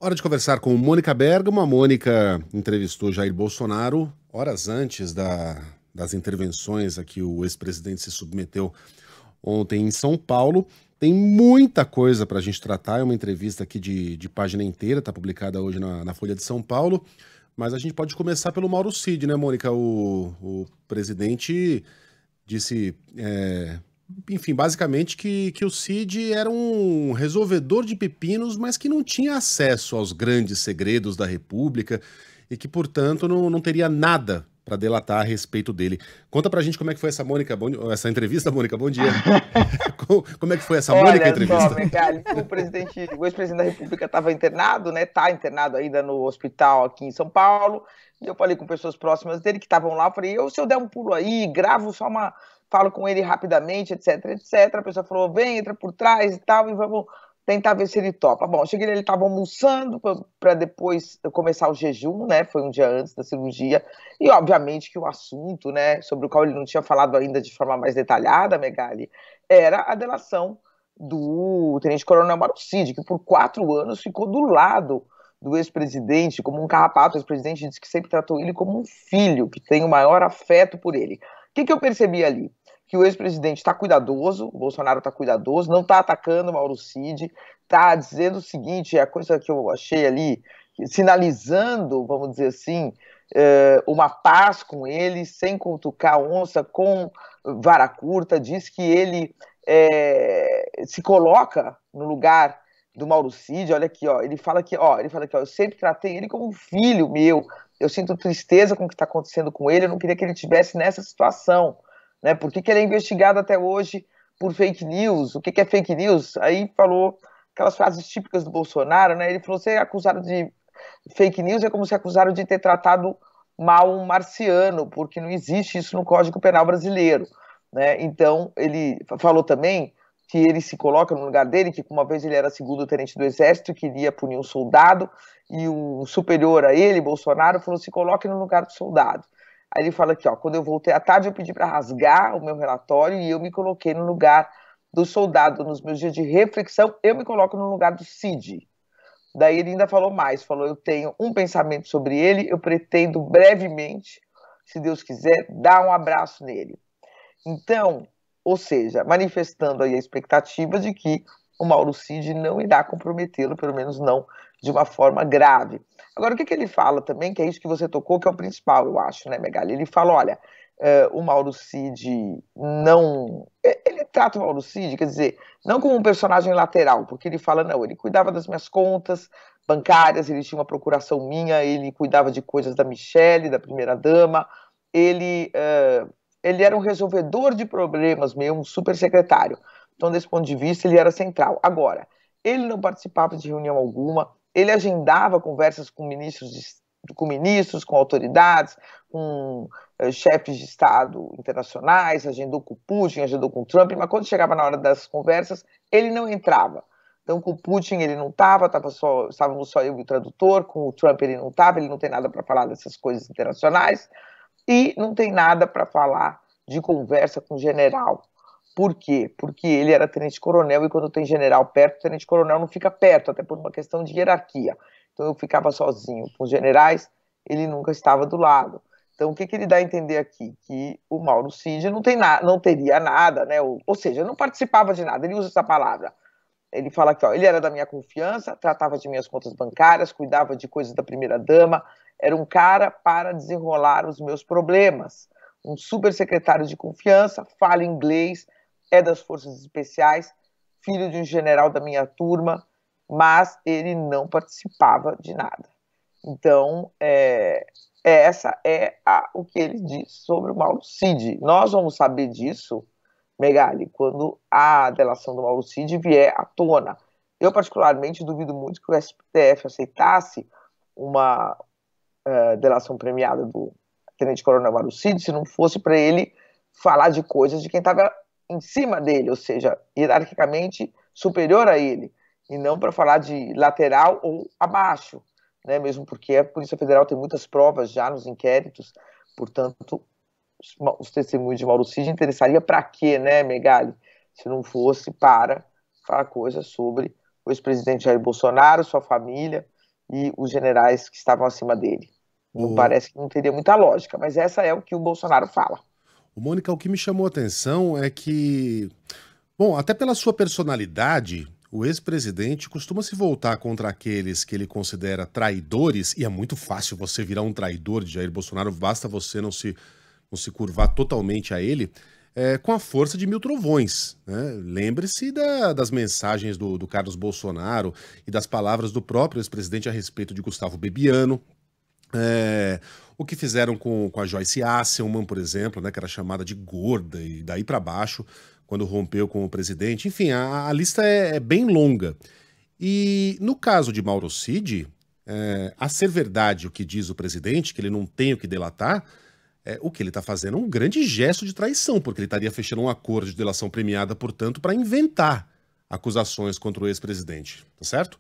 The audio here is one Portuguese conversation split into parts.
Hora de conversar com Mônica Bergamo. A Mônica entrevistou Jair Bolsonaro horas antes das intervenções a que o ex-presidente se submeteu ontem em São Paulo. Tem muita coisa para a gente tratar, é uma entrevista aqui de página inteira, está publicada hoje na Folha de São Paulo, mas a gente pode começar pelo Mauro Cid, né, Mônica? O presidente disse, enfim, basicamente que o Cid era um resolvedor de pepinos, mas que não tinha acesso aos grandes segredos da República e que, portanto, não teria nada para delatar a respeito dele. Conta pra gente como é que foi essa Mônica, essa entrevista, Mônica, bom dia. Como é que foi essa Mônica Olha só, entrevista? Megali, o ex-presidente da República estava internado, né? Está internado ainda no hospital aqui em São Paulo. E eu falei com pessoas próximas dele que estavam lá. Eu falei, se eu der um pulo aí, gravo só falo com ele rapidamente, etc, etc. A pessoa falou, vem, entra por trás e tal, e vamos tentar ver se ele topa. Bom, cheguei, ele estava almoçando para depois começar o jejum, né? Foi um dia antes da cirurgia. E obviamente que o assunto, né, sobre o qual ele não tinha falado ainda de forma mais detalhada, Megali, era a delação do tenente-coronel Mauro Cid, que por 4 anos ficou do lado do ex-presidente, como um carrapato. O ex-presidente disse que sempre tratou ele como um filho, que tem o maior afeto por ele. O que eu percebi ali? Que o ex-presidente está cuidadoso, o Bolsonaro está cuidadoso, não está atacando o Mauro Cid, está dizendo o seguinte, a coisa que eu achei ali, sinalizando, vamos dizer assim, uma paz com ele, sem cutucar a onça, com vara curta, diz que ele se coloca no lugar do Mauro Cid. Olha aqui, ó, ele fala que, ó, eu sempre tratei ele como um filho meu, eu sinto tristeza com o que está acontecendo com ele, eu não queria que ele estivesse nessa situação, né? Por que ele é investigado até hoje por fake news? O que é fake news? Aí falou aquelas frases típicas do Bolsonaro, né? Ele falou, ser acusado de fake news é como se acusaram de ter tratado mal um marciano, porque não existe isso no Código Penal brasileiro, né? Então, ele falou também que ele se coloca no lugar dele, que uma vez ele era segundo tenente do Exército, queria punir um soldado, e um superior a ele, Bolsonaro, falou, se coloque no lugar do soldado. Aí ele fala aqui, ó, quando eu voltei à tarde, eu pedi para rasgar o meu relatório e eu me coloquei no lugar do soldado. Nos meus dias de reflexão, eu me coloco no lugar do Cid. Daí ele ainda falou mais, falou, eu tenho um pensamento sobre ele, eu pretendo brevemente, se Deus quiser, dar um abraço nele. Então, ou seja, manifestando aí a expectativa de que o Mauro Cid não irá comprometê-lo, pelo menos não de uma forma grave. Agora, o que ele fala também, que é isso que você tocou, que é o principal, eu acho, né, Megali? Ele fala, olha, o Mauro Cid não... Ele trata o Mauro Cid, quer dizer, não como um personagem lateral, porque ele fala, não, ele cuidava das minhas contas bancárias, ele tinha uma procuração minha, ele cuidava de coisas da Michelle, da primeira-dama, ele era um resolvedor de problemas mesmo, um super secretário. Então, desse ponto de vista, ele era central. Agora, ele não participava de reunião alguma, ele agendava conversas com ministros, com autoridades, com chefes de Estado internacionais, agendou com o Putin, agendou com o Trump, mas quando chegava na hora das conversas, ele não entrava. Então, com o Putin ele não estava, estávamos só eu e o tradutor, com o Trump ele não estava, ele não tem nada para falar dessas coisas internacionais, e não tem nada para falar de conversa com o general. Por quê? Porque ele era tenente-coronel e quando tem general perto, o tenente-coronel não fica perto, até por uma questão de hierarquia. Então eu ficava sozinho com os generais, ele nunca estava do lado. Então o que ele dá a entender aqui? Que o Mauro Cid não teria nada, né? Ou seja, não participava de nada, ele usa essa palavra. Ele fala que ó, ele era da minha confiança, tratava de minhas contas bancárias, cuidava de coisas da primeira-dama, era um cara para desenrolar os meus problemas. Um super secretário de confiança, fala inglês, é das forças especiais, filho de um general da minha turma, mas ele não participava de nada. Então, essa é o que ele diz sobre o Mauro Cid. Nós vamos saber disso, Megali, quando a delação do Mauro Cid vier à tona. Eu, particularmente, duvido muito que o STF aceitasse uma delação premiada do tenente-coronel Mauro Cid se não fosse para ele falar de coisas de quem estava em cima dele, ou seja, hierarquicamente superior a ele, e não para falar de lateral ou abaixo, né? Mesmo porque a Polícia Federal tem muitas provas já nos inquéritos, portanto, os testemunhos de Mauro Cid interessaria para quê, né, Megali? Se não fosse para falar coisas sobre o ex-presidente Jair Bolsonaro, sua família e os generais que estavam acima dele. Não parece que não teria muita lógica, mas essa é o que o Bolsonaro fala. Mônica, o que me chamou a atenção é que, bom, até pela sua personalidade, o ex-presidente costuma se voltar contra aqueles que ele considera traidores, e é muito fácil você virar um traidor de Jair Bolsonaro, basta você não se curvar totalmente a ele, com a força de mil trovões, né? Lembre-se das mensagens do Carlos Bolsonaro e das palavras do próprio ex-presidente a respeito de Gustavo Bebiano. O que fizeram com a Joyce Hasselmann, por exemplo, né, que era chamada de gorda e daí para baixo, quando rompeu com o presidente. Enfim, a lista é bem longa. E no caso de Mauro Cid, a ser verdade o que diz o presidente, que ele não tem o que delatar, o que ele está fazendo é um grande gesto de traição, porque ele estaria fechando um acordo de delação premiada, portanto, para inventar acusações contra o ex-presidente, tá certo?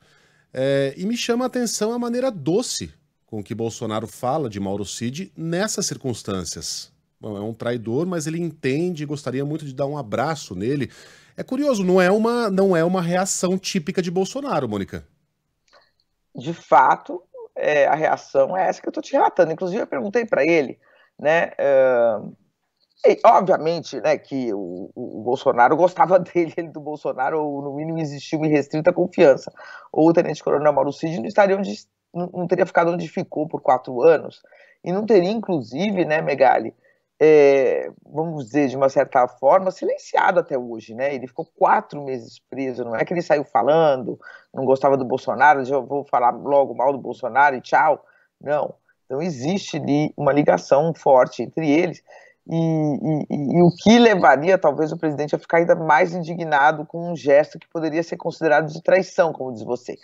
E me chama a atenção a maneira doce com que Bolsonaro fala de Mauro Cid nessas circunstâncias. Bom, é um traidor, mas ele entende e gostaria muito de dar um abraço nele. É curioso, não é uma reação típica de Bolsonaro, Mônica. De fato, a reação é essa que eu estou te relatando. Inclusive, eu perguntei para ele, né? Obviamente, né, que o Bolsonaro gostava dele, ele do Bolsonaro, ou no mínimo existia uma irrestrita confiança. Ou o tenente-coronel Mauro Cid não teria ficado onde ficou por 4 anos, e não teria, inclusive, né, Megali, vamos dizer, de uma certa forma, silenciado até hoje, né? Ele ficou 4 meses preso, não é que ele saiu falando, não gostava do Bolsonaro, já vou falar logo mal do Bolsonaro e tchau. Não. Então existe ali uma ligação forte entre eles, e o que levaria talvez o presidente a ficar ainda mais indignado com um gesto que poderia ser considerado de traição, como diz você.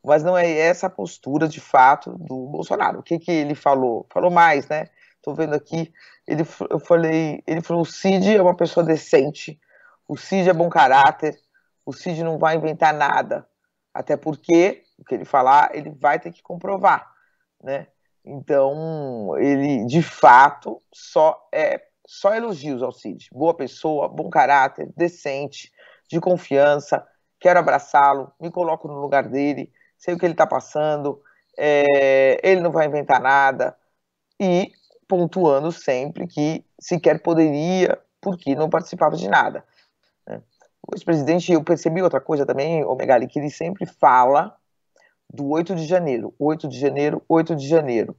Mas não é essa a postura, de fato, do Bolsonaro. O que ele falou? Falou mais, né? Estou vendo aqui, ele falou, o Cid é uma pessoa decente, o Cid é bom caráter, o Cid não vai inventar nada, até porque, o que ele falar, ele vai ter que comprovar, né? Então, ele, de fato, só elogios ao Cid. Boa pessoa, bom caráter, decente, de confiança, quero abraçá-lo, me coloco no lugar dele, sei o que ele está passando, ele não vai inventar nada, e pontuando sempre que sequer poderia, porque não participava de nada, né? O ex-presidente, eu percebi outra coisa também, Megali, que ele sempre fala do 8 de janeiro, 8 de janeiro, 8 de janeiro.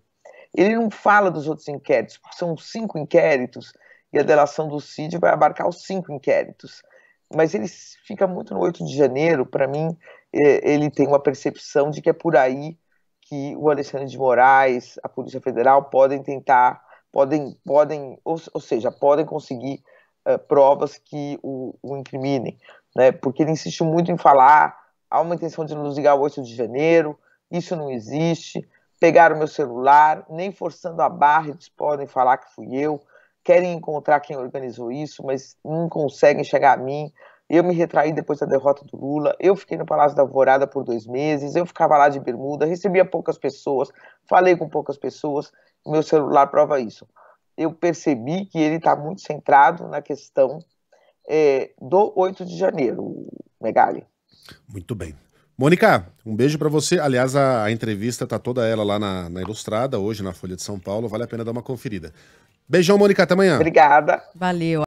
Ele não fala dos outros inquéritos, porque são 5 inquéritos, e a delação do Cid vai abarcar os 5 inquéritos. Mas ele fica muito no 8 de janeiro, para mim, ele tem uma percepção de que é por aí que o Alexandre de Moraes, a Polícia Federal, podem conseguir provas que o incriminem, né? Porque ele insiste muito em falar, há uma intenção de nos ligar ao 8 de janeiro, isso não existe, pegaram meu celular, nem forçando a barra eles podem falar que fui eu, querem encontrar quem organizou isso, mas não conseguem chegar a mim. Eu me retraí depois da derrota do Lula, eu fiquei no Palácio da Alvorada por 2 meses, eu ficava lá de bermuda, recebia poucas pessoas, falei com poucas pessoas, meu celular prova isso. Eu percebi que ele está muito centrado na questão do 8 de janeiro, Megali. Muito bem. Mônica, um beijo para você. Aliás, a entrevista tá toda ela lá na Ilustrada, hoje na Folha de São Paulo, vale a pena dar uma conferida. Beijão, Mônica, até amanhã. Obrigada. Valeu.